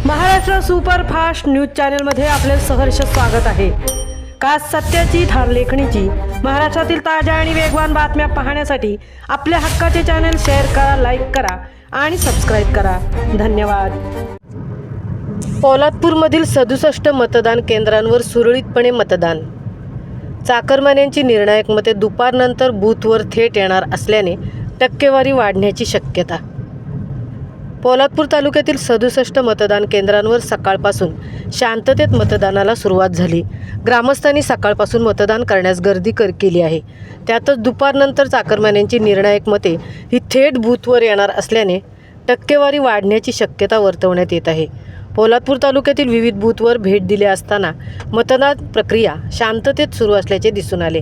Maharashtra superfast news चॅनलमध्ये आपले सहर्ष स्वागत आहे। खास सत्याची थार लेखणीची महाराष्ट्रातील ताज्या आणि वेगवान बातम्या पाहण्यासाठी आपल्या हक्काचे चॅनल शेअर करा, लाईक करा आणि सबस्क्राईब करा। धन्यवाद। पोलादपूरमधील 67 मतदान केंद्रांवर सुरळीतपणे मतदान। चाकरमान्यांची निर्णायक मते दुपारनंतर बूथवर थेट येणार असल्याने टक्केवारी वाढण्याची शक्यता। पोलादपूर तालुक्यातील 67 मतदान केंद्रांवर सकाळपासून शांततेत मतदानाला सुरुवात झाली। ग्रामस्थांनी सकाळपासून मतदान करण्यास गर्दी केली आहे। त्यातच दुपारनंतर चाकरमान्यांची निर्णायक मते ही थेट बूथवर येणार असल्याने टक्केवारी वाढण्याची शक्यता वर्तवण्यात येत आहे। पोलादपूर तालुक्यातील विविध बूथवर भेट दिली असताना मतदान प्रक्रिया शांततेत सुरू असल्याचे दिसून आले।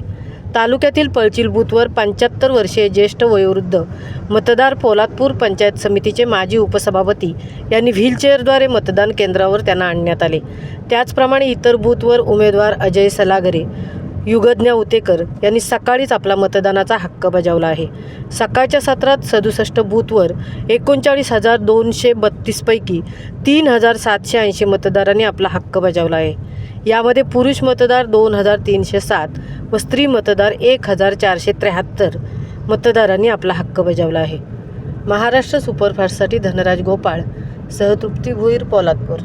तालुक्यातील पळचिल बूथवर 75 वर्षीय ज्येष्ठ वयोवृद्ध मतदार पोलादपूर पंचायत समितीचे माजी उपसभापती यांनी व्हीलचेअरद्वारे मतदान केंद्रावर त्यांना आणण्यात आले। त्याचप्रमाणे इतर बूथवर उमेदवार अजय सलागरे, युगज्ञ उतेकर यांनी सकाळीच आपला मतदानाचा हक्क बजावला आहे। सकाळच्या सत्रात 67 बूथवर 39,232 पैकी 3,780 मतदारांनी आपला हक्क बजावला आहे। यामध्ये पुरुष मतदार 2,307 व स्त्री मतदार 1,473 मतदारांनी आपला हक्क बजावला आहे। महाराष्ट्र सुपरफास्टसाठी धनराज गोपाळ, सहतृप्ती भोईर, पोलादपूर।